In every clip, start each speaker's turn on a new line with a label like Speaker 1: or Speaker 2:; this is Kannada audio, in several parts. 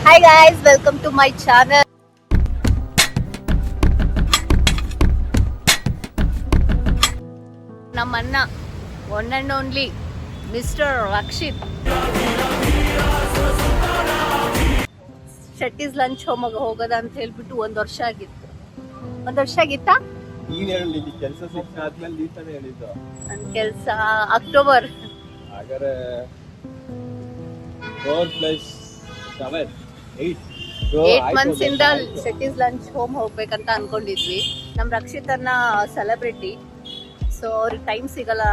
Speaker 1: Hi guys, welcome to my channel. ನಮ್ಮಣ್ಣ one and only mister Rakshit Shetty's lunch ಹೋಮಗ ಹೋಗದ ಅಂತ ಹೇಳ್ಬಿಟ್ಟು ಒಂದ್ ವರ್ಷ ಆಗಿತ್ತಾ
Speaker 2: ನೀನ್ ಹೇಳಿ ಕೆಲಸ ಸಿಕ್ಕಾದ್ಮೇಲೆ ನೀ ತಾನೇ ಹೇಳಿದ್ದು
Speaker 1: ನನ್ ಕೆಲ್ಸ ಅಕ್ಟೋಬರ್
Speaker 2: ಹಾಗಾದ್ರೆ 4 + 7 8
Speaker 1: ಮಂತ್ಸ್ ಇಂದ ಶೆಟ್ಟಿಸ್ ಲಂಚ್ ಹೋಮ್ ಹೋಗ್ಬೇಕಂತ ಅನ್ಕೊಂಡಿದ್ವಿ. ನಮ್ ರಕ್ಷಿತ್ ಅನ್ನ ಸೆಲೆಬ್ರಿಟಿ, ಸೊ ಅವ್ರಿಗೆ ಟೈಮ್ ಸಿಗಲ್ಲ.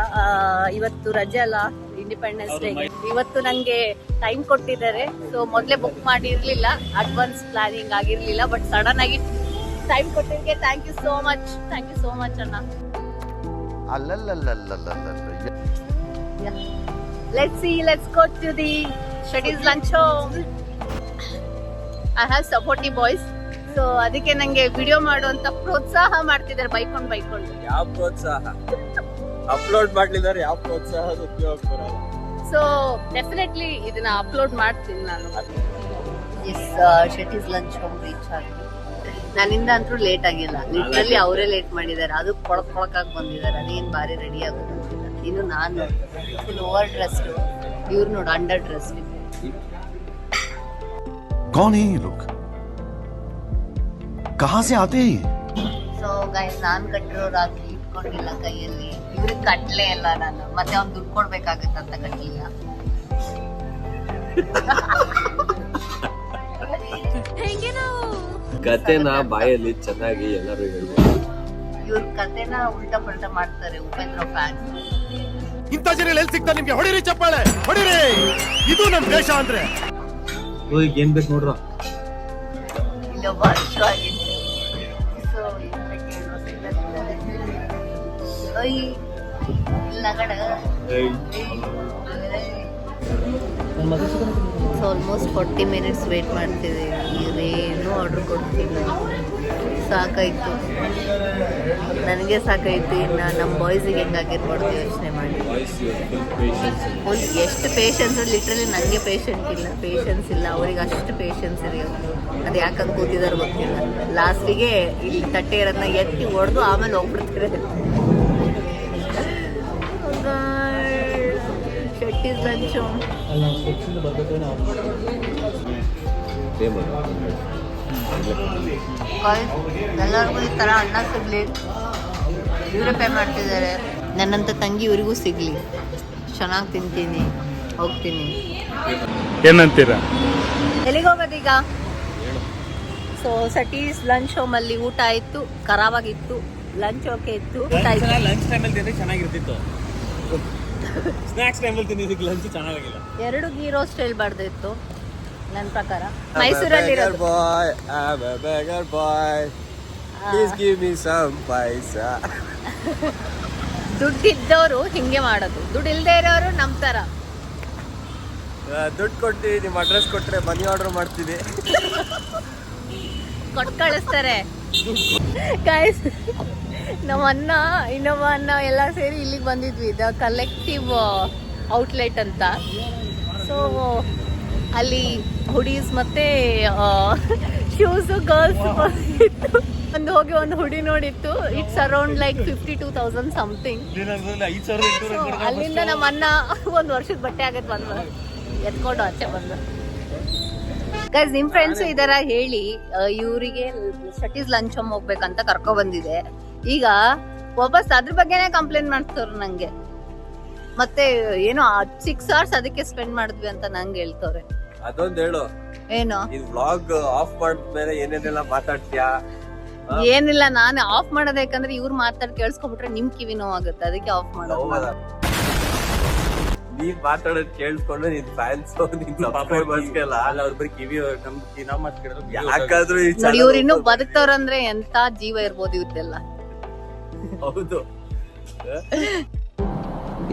Speaker 1: ಇವತ್ತು ರಜೆ ಅಲ್ಲ, ಇಂಡಿಪೆಂಡೆನ್ಸ್ ಡೇ. ಇವತ್ತು ನಂಗೆ ಟೈಮ್ ಕೊಟ್ಟಿದ್ದಾರೆ. ಸೊ ಮೊದ್ಲೇ ಬುಕ್ ಮಾಡಿರ್ಲಿಲ್ಲ, ಅಡ್ವಾನ್ಸ್ ಪ್ಲಾನಿಂಗ್ ಆಗಿರ್ಲಿಲ್ಲ, ಬಟ್ ಸಡನ್ ಆಗಿ ಟೈಮ್ ಕೊಟ್ಟಿದ್ದಕ್ಕೆ ಥ್ಯಾಂಕ್ ಯು ಸೋ ಮಚ್ ಅಣ್ಣ. Let's go to the Shreddy's lunch home. I have supportive boys, so ಅದಕ್ಕೆ ನಂಗೆ ವಿಡಿಯೋ ಮಾಡುವಂತ ಪ್ರೋತ್ಸಾಹ ಮಾಡ್ತಿದ್ದಾರೆ ಬೈಕೊಂಡು.
Speaker 2: ಯಾವ ಪ್ರೋತ್ಸಾಹ? ಅಪ್ಲೋಡ್ ಮಾಡ್ಲಿದ್ದಾರೆ, ಯಾವ ಪ್ರೋತ್ಸಾಹದ ಉಪಯೋಗ ಬರಲ್ಲ.
Speaker 1: ಸೊ ಡೆಫಿನೆಟ್ಲಿ ಇದನ್ನ ಅಪ್ಲೋಡ್ ಮಾಡ್ತೀನಿ ನಾನು. Shreddy's lunch home ರೀಚ್ ಆಗಿ ನನ್ನಿಂದ ಅಂತೂ ಲೇಟ್ ಆಗಿಲ್ಲ. ಲಿಟ್ರಲಿ ಅವರೇ ಲೇಟ್ ಮಾಡಿದ್ದಾರೆ. ಅದು ಕೊಳಕಾಗಿ ಬಂದಿದ್ದಾರೆ. ಅದೇನ್ ಬಾರಿ ರೆಡಿ ಆಗೋದಿಲ್ಲ. ಇನ್ನು ನಾನು ಫುಲ್ ಓವರ್ ಡ್ರೆಸ್, ಇವ್ರು ನೋಡು ಅಂಡರ್ ಡ್ರೆಸ್.
Speaker 3: कौन है ये लोग? कहाँ से आते हैं?
Speaker 1: ಸೊ ಗೈಸ್, ನಾನ್ ಕಟ್ಟಿರೋ ರಾಖಿ ಇಟ್ಕೊಂಡಿಲ್ಲ ಕೈಯಲ್ಲಿ. ಇವ್ರಿಗೆ ಕಟ್ಲೇ ಇಲ್ಲ ನಾನು. ಮತ್ತೆ ಅವ್ನ್ ದುಡ್ಡು ಕೊಡ್ಬೇಕಾಗತ್ತಂತ ಕಟ್ಲಿಲ್ಲ.
Speaker 2: ಕತೆನ ಬಾಯಲ್ಲಿ ಚೆನ್ನಾಗಿ ಎಲ್ಲರೂ ಹೇಳ್ಬೋದು.
Speaker 1: ಇವ್ರ ಕತೆನ ಉಲ್ಟಾ ಪಲ್ಟಾ ಮಾಡ್ತಾರೆ. ಉಪೇಂದ್ರ ಫ್ಯಾನ್.
Speaker 3: ಇಂಥ ಜನ ಎಲ್ಲಿ ಸಿಗ್ತಾರೆ ನಿಮ್ಗೆ? ಹೊಡಿರಿ ಚಪ್ಪಾಳೆ, ಹೊಡಿರಿ. ಇದು ನಮ್ ದೇಶ ಅಂದ್ರೆ.
Speaker 2: ಏನ್ ಬೇಕು ನೋಡ್ರ,
Speaker 1: ಇಲ್ಲೊಬ್ಬ ವರ್ಷ ಆಗಿದೆ. So so almost 40 minutes wait ಮಾಡ್ತಿದ್ದೀವಿ. ಇವ್ರೇನು ಆರ್ಡರ್ ಕೊಡ್ತಿಲ್ಲ. ಸಾಕಾಯ್ತು, ನನಗೆ ಸಾಕಾಯ್ತು. ಇನ್ನು ನಮ್ಮ ಬಾಯ್ಸಿಗೆ ಹೆಂಗಾಗಿರ್ಬಾರ್ದು ಯೋಚನೆ ಮಾಡಿ. ಫುಲ್ ಎಷ್ಟು ಪೇಷನ್ಸ್, ಲಿಟ್ರಲಿ ನನಗೆ ಪೇಷನ್ಸ್ ಇಲ್ಲ, ಅವ್ರಿಗೆ ಅಷ್ಟು ಪೇಷನ್ಸ್ ಇದೆ. ಅದು ಯಾಕಂತ ಕೂತಿದಾರೆ ಗೊತ್ತಿಲ್ಲ. ಲಾಸ್ಟಿಗೆ ಇಲ್ಲಿ ತಟ್ಟೆ ಇರೋದನ್ನ ಎತ್ತಿ ಹೊಡೆದು ಆಮೇಲೆ ಹೋಗ್ಬಿಡ್ತಾರೆ. ಶೆಟ್ಟಿಸ್ ಲಂಚ್ ಎಲ್ಲರಿಗೂ ಈ ಥರ ಅನ್ನ ಸಿಗಲಿ, ಇವರೇ ಪೇ ಮಾಡ್ತಿದ್ದಾರೆ. ನನ್ನಂತ ತಂಗಿ ಇವರಿಗೂ ಸಿಗಲಿ. ಚೆನ್ನಾಗಿ ತಿಂತೀನಿ, ಹೋಗ್ತೀನಿ.
Speaker 3: ಏನಂತೀರಾ?
Speaker 1: ಎಲ್ಲಿಗೆ ಹೋಗೋದೀಗ? ಸೊ ಶೆಟ್ಟಿಸ್ ಲಂಚ್ ಹೋಮ್ ಅಲ್ಲಿ ಊಟ ಆಯ್ತು, ಖರಾಬಾಗಿತ್ತು. ಲಂಚ್ ಓಕೆ ಇತ್ತು, ಊಟ ಆಯ್ತು.
Speaker 2: ಲಂಚ್ ಟೈಮಲ್ಲಿ ತಿಂದ್ರೆ ಚೆನ್ನಾಗಿರ್ತಿತ್ತು. ಸ್ನಾಕ್ಸ್ ಟೈಮಲ್ಲಿ ತಿಂದಿದ್ದಕ್ಕೆ ಲಂಚ್ ಚೆನ್ನಾಗಿಲ್ಲ.
Speaker 1: 2 ಗೀ ರೋಸ್ಟ್ ಹೇಳ್ಬಾರ್ದಿತ್ತು ನನ್ನ ಪ್ರಕಾರ. ಮೈಸೂರಲ್ಲಿ ದುಡ್ಡಿದ್ದವರು ಹಿಂಗೆ ಮಾಡೋದು, ದುಡ್ಡು ಇಲ್ದೇ ಇರೋರು ನಮ್ ತರ.
Speaker 2: ದುಡ್ಡು ಕೊಟ್ಟು ನಿಮ್ಮ ಅಡ್ರೆಸ್ ಕೊಟ್ರೆ ಮನಿ ಆರ್ಡರ್ ಮಾಡ್ತೀನಿ,
Speaker 1: ಕೊಟ್ಟು ಕಳಿಸ್ತಾರೆ. ಗಾಯ್ಸ್, ನಮ್ಮ ಅಣ್ಣ ಇನ್ನೊಬ್ಬ ಅಣ್ಣ ಎಲ್ಲ ಸೇರಿ ಇಲ್ಲಿಗೆ ಬಂದಿದ್ವಿ. ದ ಕಲೆಕ್ಟಿವ್ ಔಟ್ಲೆಟ್ ಅಂತ. ಸೊ ಅಲ್ಲಿ ಹುಡೀಸ್ ಮತ್ತೆ ಶೂಸು ಗರ್ಲ್ಸ್ ಇತ್ತು. ಹೋಗಿ ಒಂದು ಹುಡಿ ನೋಡಿತ್ತು. It's around like 52,000 something. ಅಲ್ಲಿಂದ ನಮ್ಮ ಅಣ್ಣ 1 ವರ್ಷದ ಬಟ್ಟೆ ಆಗತ್ತೆ ಬಂದು ಎತ್ಕೊಂಡು ಆಚೆ ಬಂದು. ಗೈಸ್, ನಿಮ್ ಫ್ರೆಂಡ್ಸ್ ಇದರ ಹೇಳಿ ಇವರಿಗೆ ಶೆಟ್ಟಿಸ್ ಲಂಚ್ ಹೋಮ್ ಹೋಗ್ಬೇಕಂತ ಕರ್ಕೊ ಬಂದಿದೆ. ಈಗ ವಾಪಸ್ ಅದ್ರ ಬಗ್ಗೆನೇ ಕಂಪ್ಲೇಂಟ್ ಮಾಡ್ತವ್ರು ನಂಗೆ. ಮತ್ತೆ ಏನೋ 6 hours ಅದಕ್ಕೆ ಸ್ಪೆಂಡ್ ಮಾಡಿದ್ವಿ ಅಂತ ನಂಗೆ ಹೇಳ್ತವ್ರೆ.
Speaker 2: ಅದೊಂದು ಹೇಳು,
Speaker 1: ಏನು
Speaker 2: ಇದು ವ್ಲಾಗ್ ಆಫ್ ಮಾಡಿದ್ಮೇಲೆ ಏನೇನೆಲ್ಲ ಮಾತಾಡ್ತೀಯಾ?
Speaker 1: ಏನಿಲ್ಲ, ನಾನು ಆಫ್ ಮಾಡೋದು ಯಾಕಂದ್ರೆ ಇವ್ರು ಮಾತಾಡಿ ಕೇಳಿಸ್ಕೊಬಿಟ್ರೆ ನಿಮ್ ಕಿವಿ ನೋವಾಗುತ್ತೆ, ಅದಕ್ಕೆ ಆಫ್ ಮಾಡೋದು.
Speaker 2: ನೀನ್ ಮಾತಾಡೋದ್ ಕೇಳಿಸ್ಕೊಂಡು ನಿನ್ ಫ್ಯಾನ್ಸ್ ಯಾಕಾದ್ರೂ
Speaker 1: ನೋಡಿ, ಇವ್ರು ಇನ್ನೂ ಬದುಕ್ತವ್ರಂದ್ರೆ ಎಂತ ಜೀವ ಇರ್ಬೋದು ಇವ್ರದೆಲ್ಲ.
Speaker 2: ಹೌದು,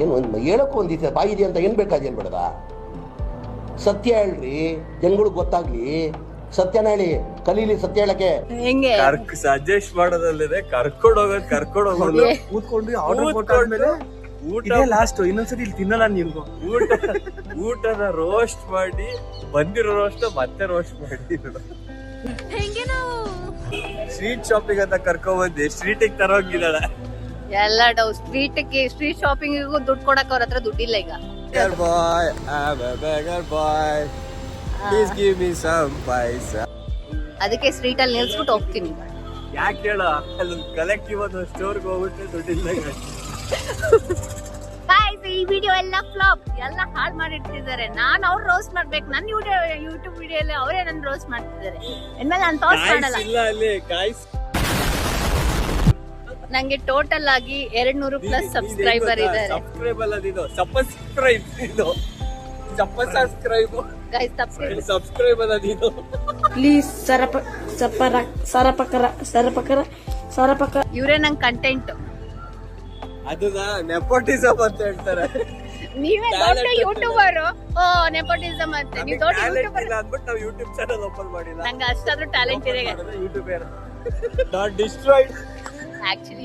Speaker 4: ಏನು ಹೇಳಕ್ಕೂ ಒಂದಿದೆ ಬಾಯಿ ಇದೆ ಅಂತ ಏನ್ ಬೇಕಾದೇನ್ ಬೇಡದ? ಸತ್ಯ ಹೇಳ್ರಿ, ಜನಗಳಿಗೆ ಗೊತ್ತಾಗ್ಲಿ. ಸತ್ಯನ ಹೇಳಿ, ಕಲೀಲಿ ಸತ್ಯ ಹೇಳಕ್ಕೆ.
Speaker 1: ಹೆಂಗೆ
Speaker 2: ಸಜೆಸ್ಟ್ ಮಾಡೋದಲ್ಲಿದೆ, ಕರ್ಕೊಂಡು ಹೋಗೋದು ಕೂತ್ಕೊಂಡು ಆರ್ಡರ್ ಕೊಟ್ಟಾದ್ಮೇಲೆ ಊಟ ಲಾಸ್ಟ್ ಇನ್ನೊಂದ್ಸತಿ ಇಲ್ಲಿ ತಿನ್ನಲ್ಲ ನೀವು. ಊಟನ ರೋಸ್ಟ್ ಮಾಡಿ ಬಂದಿರೋ ರೋಸ್ಟ್ ಮತ್ತೆ ರೋಸ್ಟ್ ಮಾಡಿ
Speaker 1: ಹೆಂಗೆ ನಾವು
Speaker 2: ಸ್ಟ್ರೀಟ್ ಶಾಪಿಂಗ್ ಅಂತ ಕರ್ಕೊಂಡ್ ಬಂದಿ ಸ್ಟ್ರೀಟಿಗೆ ತರೋಂಗಿದ್ದಾಳೆ.
Speaker 1: ಎಲ್ಲ ಡೌ ಸ್ಟ್ರೀಟ್ ಶಾಪಿಂಗಿಗೂ ದುಡ್ಡು ಕೊಡಕ್ ಅವ್ರ ಹತ್ರ ದುಡ್ಡಿಲ್ಲ ಈಗ.
Speaker 2: Beggar boy, I'm a beggar boy. Please give me some paisa.
Speaker 1: ಅದಕ್ಕೆ ಸ್ಟ್ರೀಟ್ ಅಲ್ಲಿ ನಿಲ್ಸ್ಬಿಟ್ಟು ಹೋಗ್ತೀನಿ.
Speaker 2: ಯಾಕೆ ಹೇಳ ಅಲ್ಲಿ ಕಲೆಕ್ಟಿವ್ ಒಂದು ಸ್ಟೋರ್ಗೆ ಹೋಗ್ಬಿಟ್ರೆ ದುಡ್ಡಿಲ್ಲ.
Speaker 1: ಗಾಯ್ಸ್ ಈ ವಿಡಿಯೋ ಎಲ್ಲ ಫ್ಲಾಪ್, ಎಲ್ಲ ಹಾಳು ಮಾಡಿರ್ತಿದ್ದಾರೆ. ನಾನು ಅವ್ರು ರೋಸ್ಟ್ ಮಾಡ್ಬೇಕು, ನನ್ನ ಯೂಟ್ಯೂಬ್ ವಿಡಿಯೋ ಅಲ್ಲಿ ಅವರೇ ನನ್ನ ರೋಸ್ಟ್ ಮಾಡ್ತಿದ್ದಾರೆ. ಇನ್ಮೇಲೆ ನಾನು ಟಾಸ್ ಮಾಡಲ್ಲ.
Speaker 2: ಇಲ್ಲ ಅಲ್ಲಿ ಗಾಯ್ಸ್
Speaker 1: ನಂಗೆ ಟೋಟಲ್ ಆಗಿ 200+ ಸಬ್ಸ್ಕ್ರೈಬರ್ ಇದ್ದಾರೆ.
Speaker 2: ಸಬ್ಸ್ಕ್ರೈಬರ್ ಅದಿದು ಸಬ್ಸ್ಕ್ರೈಬ್ ಇದು ಸಬ್ಸ್ಕ್ರೈಬ್
Speaker 1: ಗೈಸ್
Speaker 2: ಸಬ್ಸ್ಕ್ರೈಬ್ ಅದಿದು
Speaker 5: ಪ್ಲೀಸ್ ಸರಪಕರ
Speaker 1: ಇವರೇ ನಂಗೆ ಕಂಟೆಂಟ್.
Speaker 2: ಅದನ್ನ ನೆಪೋಟಿಸಮ್ ಅಂತ ಹೇಳ್ತಾರೆ.
Speaker 1: ನೀವೇ ದೊಡ್ಡ ಯೂಟ್ಯೂಬರ್. ಓ ನೆಪೋಟಿಸಮ್ ಅಂತ. ನೀವು ದೊಡ್ಡ ಯೂಟ್ಯೂಬರ್
Speaker 2: ಅಂದ್ಬಿಟ್ಟು ನಾವು ಯೂಟ್ಯೂಬ್ ಚಾನಲ್ ಓಪನ್ ಮಾಡಿಲ್ಲ.
Speaker 1: ನಂಗೆ ಅಷ್ಟಾದ್ರೂ ಟ್ಯಾಲೆಂಟ್ ಇದೆ.
Speaker 2: YouTuber not destroyed.
Speaker 1: ಆಕ್ಚುಲಿ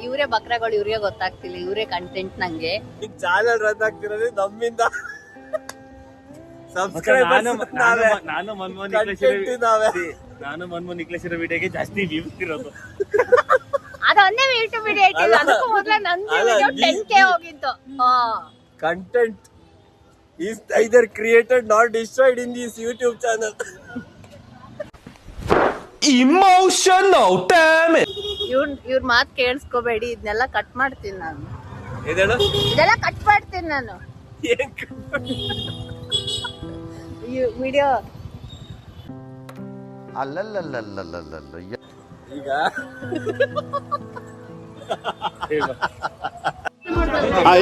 Speaker 1: ಇವರೇ ಬಕ್ರಗಳು, ಇವ್ರಿಗೆ ಗೊತ್ತಾಗ್ತಿಲ್ಲ. ಇವರೇ ಕಂಟೆಂಟ್ ನಂಗೆ.
Speaker 2: ಈ ಚಾನಲ್ ರನ್ ಆಗ್ತಿರೋದು ನಮ್ಮಿಂದ. ಸಬ್ಸ್ಕ್ರೈಬರ್ಸ್
Speaker 6: ನಾನು ಮನ್ಮೋಹನ್ ನಿಕ್ಲೇಶ್ವರ ವಿಡಿಯೋಗೆ ಜಾಸ್ತಿ ವ್ಯೂಸ್ ಇರೋದು.
Speaker 1: ಅದೊಂದೇ ಯೂಟ್ಯೂಬ್ ವಿಡಿಯೋ ಇಟ್ಟಿಲ್ಲ. ಅದಕ್ಕೂ ಮೊದಲ ನಂದು ವಿಡಿಯೋ 10K ಹೋಗಿತ್ತು.
Speaker 2: Content is either created nor destroyed in this YouTube channel.
Speaker 3: Emotional damage.
Speaker 1: ಇವ್ರ ಮಾತು ಕೇಳಿಸ್ಕೋಬೇಡಿ. ಇದನ್ನೆಲ್ಲ ಕಟ್ ಮಾಡ್ತೀನಿ ನಾನು.
Speaker 2: ಇದೆಲ್ಲ
Speaker 1: ಇದೆಲ್ಲ ಕಟ್ ಮಾಡ್ತೀನಿ ನಾನು.
Speaker 2: ಏನ್
Speaker 1: ವಿಡಿಯೋ
Speaker 3: ಅಲ್ಲಲ್ಲಲ್ಲಲ್ಲಲ್ಲಲ್ಲ
Speaker 2: ಈಗ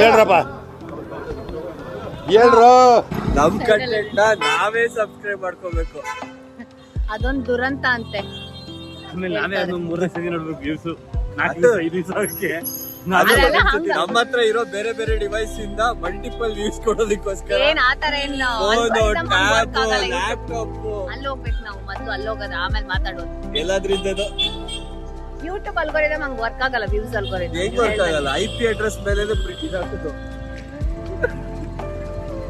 Speaker 3: ಹೇಳ್ರಪ್ಪ ಹೇಳ್ರು.
Speaker 2: ನಮ್ ಕಂಟೆಂಟ್ ನಾವೇ ಸಬ್ಸ್ಕ್ರೈಬ್ ಮಾಡ್ಕೋಬೇಕು.
Speaker 1: ಅದೊಂದು ದುರಂತ ಅಂತೆ.
Speaker 6: ಆಮೇಲೆ ನಾವೇ ಅದನ್ನ 3 ಸತಿ ನೋಡ್ಬೇಕು ವ್ಯೂಸ್ 4-5 ಸಾವಿರಕ್ಕೆ.
Speaker 1: ಅದೆಲ್ಲ ಹಂಗ.
Speaker 2: ನಮ್ಮ ಹತ್ರ ಇರೋ ಬೇರೆ ಬೇರೆ ಡಿವೈಸ್ ಇಂದ ಮಲ್ಟಿಪಲ್ ವ್ಯೂಸ್ ಕೊಡೋದಕ್ಕೋಸ್ಕರ
Speaker 1: ಏನ್ ಆತರ ಏನ್
Speaker 2: ಲ್ಯಾಪ್ಟಾಪ್
Speaker 1: ಅಲ್ಲಿ ಹೋಗ್ಬೇಕು ನಾವು. ಮೊದ್ಲು ಅಲ್ಲಿ ಹೋಗೋದು, ಆಮೇಲೆ ಮಾತಾಡೋದು.
Speaker 2: ಎಲ್ಲಾದ್ರಿಂದ
Speaker 1: ಯೂಟ್ಯೂಬ್ ಅಲ್ಗೋರಿದಮ್ ಹಂಗ್ ವರ್ಕ್ ಆಗಲ್ಲ. ವ್ಯೂಸ್ ಅಲ್ಗೋರಿದಮ್
Speaker 2: ಹೆಂಗ್ ವರ್ಕ್ ಆಗಲ್ಲ? IP ಅಡ್ರೆಸ್ ಮೇಲೆ ಪ್ರಿಂಟ್ ಹಾಕೋದು.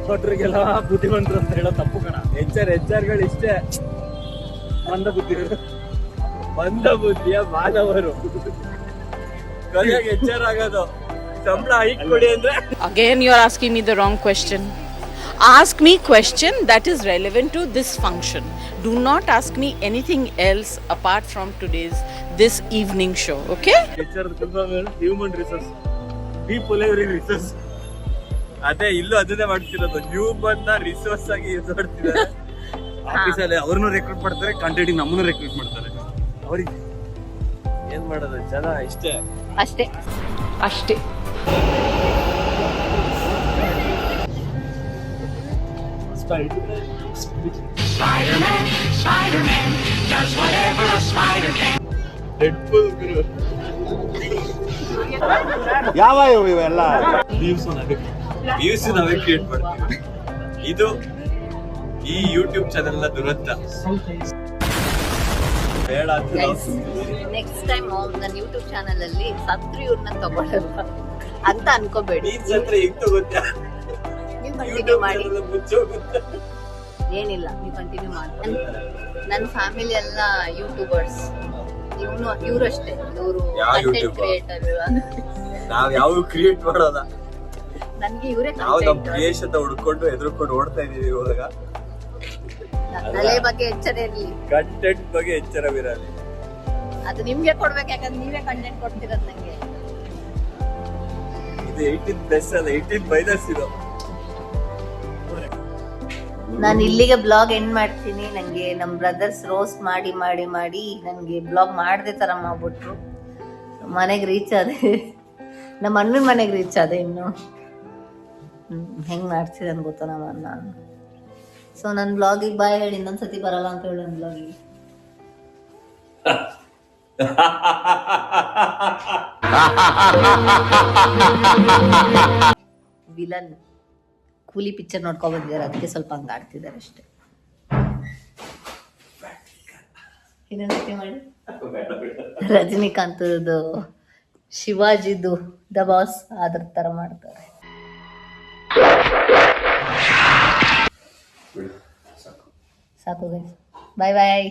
Speaker 6: ಹೊಟ್ರಿಗೆಲ್ಲ ಬುದ್ಧಿವಂತರು ಅಂತ ಹೇಳೋ ತಪ್ಪು ಕಣ.
Speaker 2: HR ಇಷ್ಟೇ ಮಂದ ಬುದ್ಧಿಯ ಮಾನವರು. ಕೊನೆಗೆ HR ಆಗೋದು. ಸಂಬಳ ಹೈಕ್ ಕೊಡಿ ಅಂದ್ರೆ
Speaker 5: Again, you are asking me the wrong question. Ask me question that is relevant to this function. Do not ask me anything else apart from this evening show. Okay?
Speaker 6: Human resource, people every resource.
Speaker 2: ಅದೇ ಇಲ್ಲೂ ಅದನ್ನೇ ಮಾಡ್ತಿರೋದು. ಹ್ಯೂಮನ್ ರಿಸೋರ್ಸ್ ಆಗಿ ಯೂಸ್ ಮಾಡ್ತಿದ್ದಾರೆ.
Speaker 6: ಆಫೀಸಲ್ಲಿ ಅವ್ರನ್ನೂ ರೆಕ್ರೂಟ್ ಮಾಡ್ತಾರೆ, ಕಂಟೆಂಟ್ ನಮ್ಮನ್ನು ರೆಕ್ರೂಟ್ ಮಾಡ್ತಾರೆ. ಅವ್ರಿಗೆ
Speaker 2: ಏನ್ ಮಾಡೋದು ಜನ ಇಷ್ಟೇ.
Speaker 1: ಅಷ್ಟೇ.
Speaker 3: ಯಾವ ಇವೆಲ್ಲ
Speaker 6: ವ್ಯೂಸ್
Speaker 2: ವ್ಯೂಸ್ ನಾವೇ ಕ್ರಿಯೇಟ್ ಮಾಡ್ತೀವಿ. ಇದು ಈ ಯೂಟ್ಯೂಬ್ ಚಾನೆಲ್ ನ ದುರಂತ. ಬೇಡ ಅಂತ
Speaker 1: ನೆಕ್ಸ್ಟ್ ಟೈಮ್ ನನ್ನ ಯೂಟ್ಯೂಬ್ ಚಾನಲ್ ಅಲ್ಲಿ ಸತ್ರು ಇವ್ರನ್ನ ತಗೊಳ್ಳಲ್ಲ ಅಂತ ಅನ್ಕೋಬೇಡಿ.
Speaker 2: ಈ ಸತ್ರ ಈಗ ತಗೋತ್ಯಾ
Speaker 1: ನೀವು ಕಂಟಿನ್ಯೂ ಮಾಡಿ.
Speaker 2: ಮುಚ್ಚೋಗುತ್ತೆ.
Speaker 1: ಏನಿಲ್ಲ, ನೀವು ಕಂಟಿನ್ಯೂ ಮಾಡಿ. ನನ್ನ ಫ್ಯಾಮಿಲಿ ಎಲ್ಲ ಯೂಟ್ಯೂಬರ್ಸ್. ಇವ್ರು ಅಷ್ಟೇ. ಇವರು
Speaker 2: ಯಾವ
Speaker 1: ಕಂಟೆಂಟ್
Speaker 2: YouTuber?
Speaker 1: ಕ್ರಿಯೇಟರ್.
Speaker 2: ನಾವ್ ಯಾವ ಕ್ರಿಯೇಟ್ ಮಾಡೋದ?
Speaker 1: ನನ್ಗೆ ಇವರೇ
Speaker 2: ನಾವು ನಮ್
Speaker 1: ಕಂಟೆಂಟ್.
Speaker 2: ಕ್ರಿಯೇಷನ್ ಹುಡ್ಕೊಂಡು ಎದುರ್ಕೊಂಡು ಓಡ್ತಾ ಇದೀವಿ ಇವಾಗ.
Speaker 1: ತಲೆ ಬಗ್ಗೆ ಎಚ್ಚರ ಇರ್ಲಿ.
Speaker 2: ಕಂಟೆಂಟ್ ಬಗ್ಗೆ ಎಚ್ಚರವಿರಲಿ.
Speaker 1: ಅದು ನಿಮ್ಗೆ ಕೊಡ್ಬೇಕು, ಯಾಕಂದ್ರೆ ನೀವೇ ಕಂಟೆಂಟ್ ಕೊಡ್ತಿರೋದು ನಂಗೆ.
Speaker 2: ಇದು 18+ ಅಲ್ಲ, 18- ಇದು.
Speaker 1: ನಾನು ಇಲ್ಲಿಗೆ ಬ್ಲಾಗ್ ಎಂಡ್ ಮಾಡ್ತೀನಿ. ನಂಗೆ ನಮ್ಮ ಬ್ರದರ್ಸ್ ರೋಸ್ಟ್ ಮಾಡಿ ಮಾಡಿ ಮಾಡಿ ನನಗೆ ಬ್ಲಾಗ್ ಮಾಡದೆ ತರ ಮಾಡ್ಬಿಟ್ರು. ಮನೆಗೆ ರೀಚ್ ಆದೆ. ನಮ್ಮ ಅಣ್ಣನ ಮನೆಗೆ ರೀಚ್ ಆದೆ. ಇನ್ನು ಹೆಂಗ್ ಮಾಡ್ತಿದೆ ಅಂತ ಗೊತ್ತಾ ನಮ್ಮ ಅಣ್ಣ. ಸೊ ನನ್ನ ಬ್ಲಾಗಿಗೆ ಬಾಯ್ ಹೇಳಿ. ಇನ್ನೊಂದ್ಸತಿ ಬರಲ್ಲ ಅಂತ ಹೇಳಿ ನನ್ನ ಬ್ಲಾಗಿಗೆ. ವಿಲನ್ ಕೂಲಿ ಪಿಕ್ಚರ್ ನೋಡ್ಕೊಂಡ್ ಬಂದಿದ್ದಾರೆ, ಅದಕ್ಕೆ ಸ್ವಲ್ಪ ಹಂಗ ಆಡ್ತಿದ್ದಾರೆ ಅಷ್ಟೇ. ಇನ್ನೊಂದ್ಸತಿ ಮಾಡಿ. ರಜನಿಕಾಂತ್ ಶಿವಾಜಿದು ದ ಬಾಸ್ ಅದ್ರ ಥರ ಮಾಡ್ತಾರೆ. ಸಾಕು ಗೈಸ್, ಬಾಯ್ ಬಾಯ್.